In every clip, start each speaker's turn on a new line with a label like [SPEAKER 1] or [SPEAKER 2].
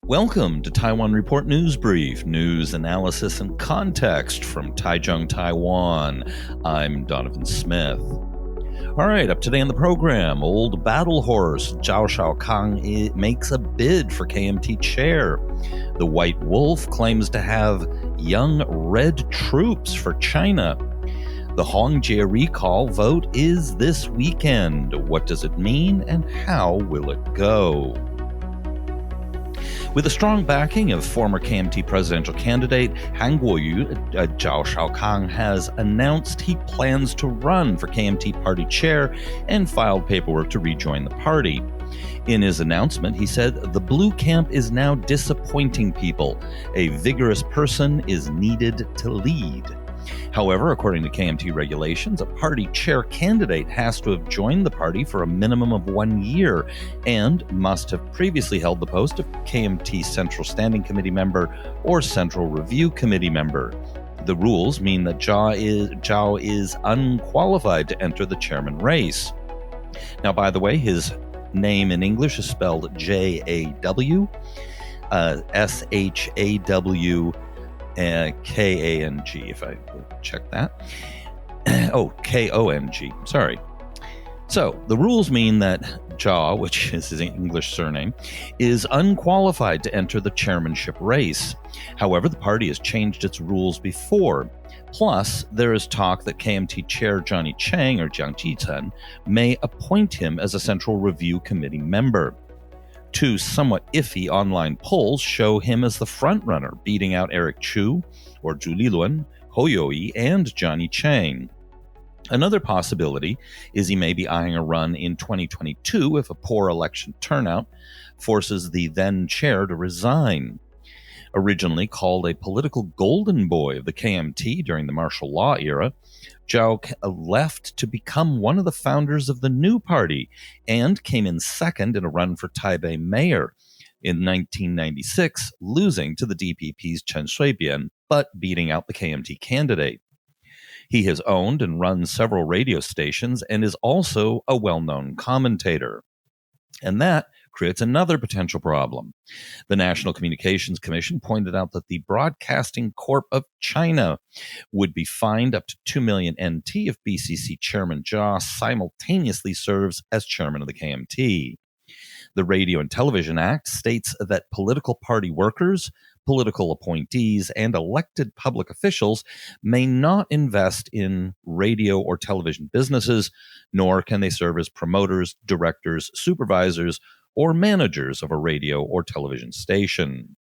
[SPEAKER 1] Welcome to Taiwan Report News Brief, news, analysis, and context from Taichung, Taiwan. I'm Donovan Smith. All right, up today on the program, old battle horse Zhao Shaokang makes a bid for KMT chair. The White Wolf claims to have young red troops for China. The Huang Jie recall vote is this weekend. What does it mean and how will it go? With a strong backing of former KMT presidential candidate Han Kuo-yu, Zhao Shaokang has announced he plans to run for KMT party chair and filed paperwork to rejoin the party. In his announcement, he said, "The blue camp is now disappointing people. A vigorous person is needed to lead." However, according to KMT regulations, a party chair candidate has to have joined the party for a minimum of 1 year and must have previously held the post of KMT Central Standing Committee member or Central Review Committee member. The rules mean that Zhao is unqualified to enter the chairman race. Now, by the way, his name in English is spelled Jaw, Shaw. Kang, if I check that. Kong, sorry. So, the rules mean that Jia, which is his English surname, is unqualified to enter the chairmanship race. However, the party has changed its rules before. Plus, there is talk that KMT chair Johnny Chang, or Jiang Jitun, may appoint him as a Central Review Committee member. Two somewhat iffy online polls show him as the frontrunner, beating out Eric Chu, or Zhu Liluan, Hou Youyi, and Johnny Chang. Another possibility is he may be eyeing a run in 2022 if a poor election turnout forces the then chair to resign. Originally called a political golden boy of the KMT during the martial law era, Zhao left to become one of the founders of the new party and came in second in a run for Taipei mayor in 1996, losing to the DPP's Chen Shui-bian, but beating out the KMT candidate. He has owned and run several radio stations and is also a well-known commentator. And that creates another potential problem. The National Communications Commission pointed out that the Broadcasting Corp of China would be fined up to 2 million NT if BCC Chairman Jia simultaneously serves as chairman of the KMT. The Radio and Television Act states that political party workers, political appointees, and elected public officials may not invest in radio or television businesses, nor can they serve as promoters, directors, supervisors, or managers of a radio or television station.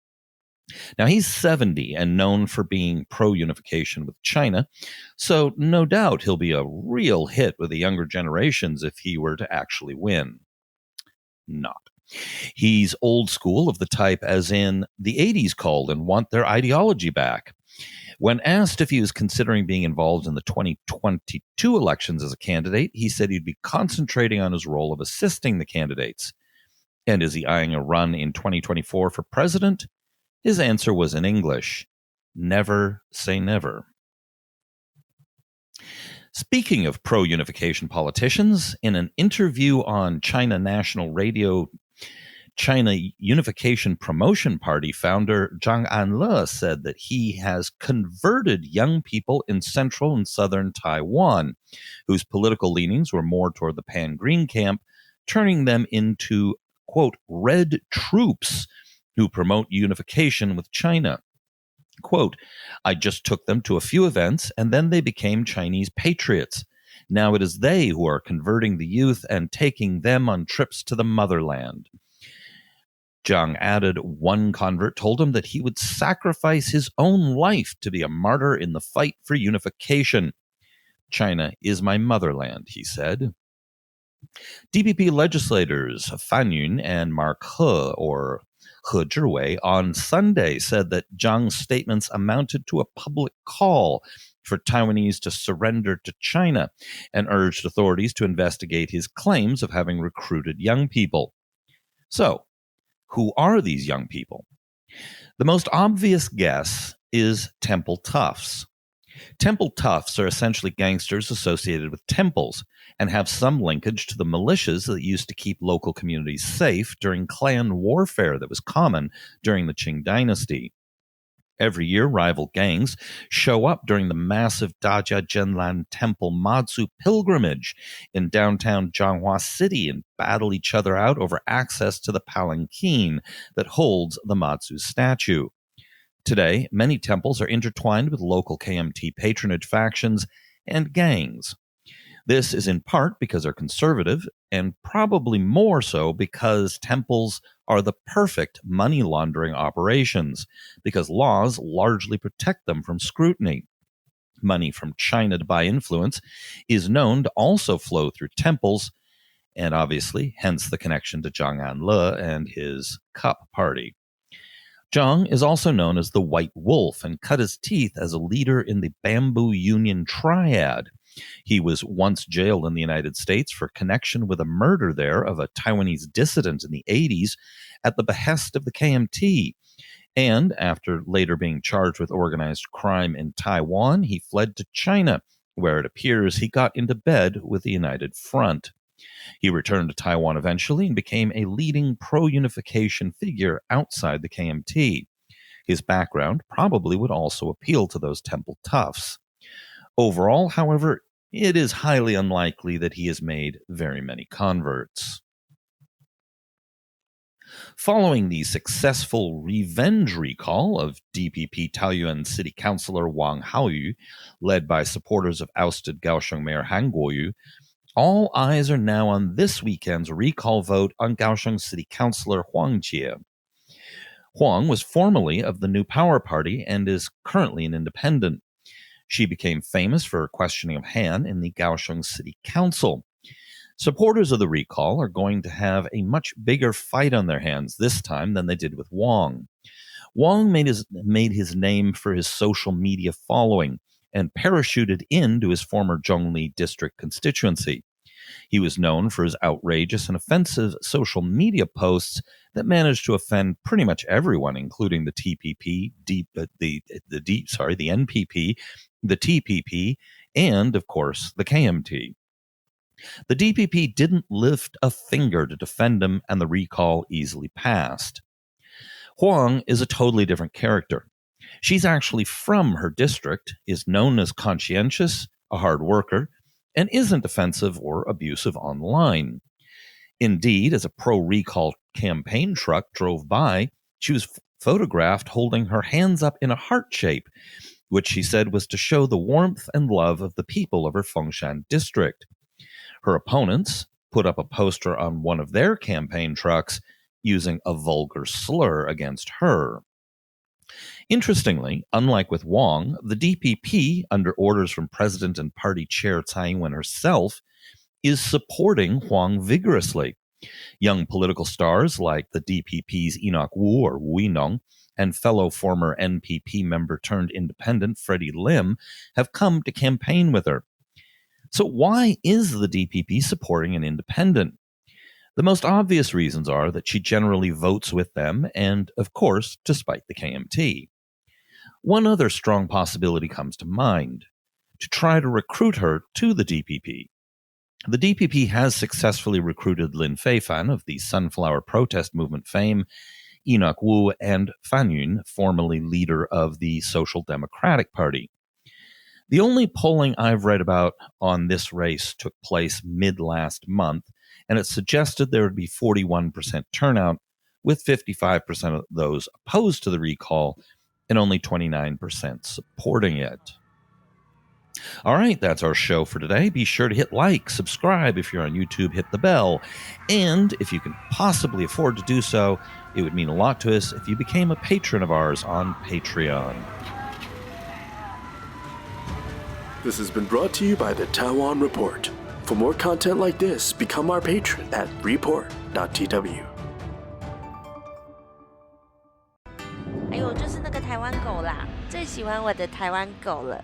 [SPEAKER 1] Now, he's 70 and known for being pro-unification with China, so no doubt he'll be a real hit with the younger generations if he were to actually win. Not. He's old school of the type as in the 80s called and want their ideology back. When asked if he was considering being involved in the 2022 elections as a candidate, he said he'd be concentrating on his role of assisting the candidates. And is he eyeing a run in 2024 for president? His answer was in English: never say never. Speaking of pro-unification politicians, in an interview on China National Radio, China Unification Promotion Party founder Zhang Anle said that he has converted young people in central and southern Taiwan, whose political leanings were more toward the pan-green camp, turning them into, quote, red troops who promote unification with China. Quote, "I just took them to a few events and then they became Chinese patriots. Now it is they who are converting the youth and taking them on trips to the motherland." Zhang added one convert told him that he would sacrifice his own life to be a martyr in the fight for unification. "China is my motherland," he said. DPP legislators Fan Yun and Mark He, or He Zhiwei, on Sunday said that Zhang's statements amounted to a public call for Taiwanese to surrender to China and urged authorities to investigate his claims of having recruited young people. So, who are these young people? The most obvious guess is Temple Toughs. Temple Toughs are essentially gangsters associated with temples, and have some linkage to the militias that used to keep local communities safe during clan warfare that was common during the Qing dynasty. Every year, rival gangs show up during the massive Dajia Zhenlan Temple Mazu pilgrimage in downtown Zhanghua City and battle each other out over access to the palanquin that holds the Mazu statue. Today, many temples are intertwined with local KMT patronage factions and gangs. This is in part because they're conservative, and probably more so because temples are the perfect money laundering operations, because laws largely protect them from scrutiny. Money from China to buy influence is known to also flow through temples, and obviously, hence the connection to Zhang Anle and his cup party. Zhang is also known as the White Wolf and cut his teeth as a leader in the Bamboo Union Triad. He was once jailed in the United States for connection with a murder there of a Taiwanese dissident in the 80s at the behest of the KMT. And after later being charged with organized crime in Taiwan, he fled to China, where it appears he got into bed with the United Front. He returned to Taiwan eventually and became a leading pro-unification figure outside the KMT. His background probably would also appeal to those temple toughs. Overall, however, it is highly unlikely that he has made very many converts. Following the successful revenge recall of DPP Taoyuan City Councilor Wang Haoyu, led by supporters of ousted Kaohsiung Mayor Han Kuo-yu, all eyes are now on this weekend's recall vote on Kaohsiung City Councilor Huang Jie. Huang was formerly of the New Power Party and is currently an independent. She became famous for her questioning of Han in the Kaohsiung City Council. Supporters of the recall are going to have a much bigger fight on their hands this time than they did with Wang. Wang made his name for his social media following and parachuted into his former Zhongli district constituency. He was known for his outrageous and offensive social media posts that managed to offend pretty much everyone, including the TPP, the NPP, the TPP, and, of course, the KMT. The DPP didn't lift a finger to defend him, and the recall easily passed. Huang is a totally different character. She's actually from her district, is known as conscientious, a hard worker, and isn't offensive or abusive online. Indeed, as a pro-recall campaign truck drove by, she was photographed holding her hands up in a heart shape, which she said was to show the warmth and love of the people of her Fengshan district. Her opponents put up a poster on one of their campaign trucks using a vulgar slur against her. Interestingly, unlike with Wang, the DPP, under orders from President and Party Chair Tsai Ing-wen herself, is supporting Huang vigorously. Young political stars like the DPP's Enoch Wu or Wu Yinong and fellow former NPP member turned independent Freddie Lim have come to campaign with her. So why is the DPP supporting an independent? The most obvious reasons are that she generally votes with them and, of course, despite the KMT. One other strong possibility comes to mind: to try to recruit her to the DPP. The DPP has successfully recruited Lin Feifan of the Sunflower Protest Movement fame, Enoch Wu, and Fan Yun, formerly leader of the Social Democratic Party. The only polling I've read about on this race took place mid-last month, and it suggested there would be 41% turnout, with 55% of those opposed to the recall and only 29% supporting it. All right, that's our show for today. Be sure to hit like, subscribe. If you're on YouTube, hit the bell. And if you can possibly afford to do so, it would mean a lot to us if you became a patron of ours on Patreon.
[SPEAKER 2] This has been brought to you by the Taiwan Report. For more content like this, become our patron at report.tw.
[SPEAKER 3] 还有就是那个台湾狗啦，最喜欢我的台湾狗了。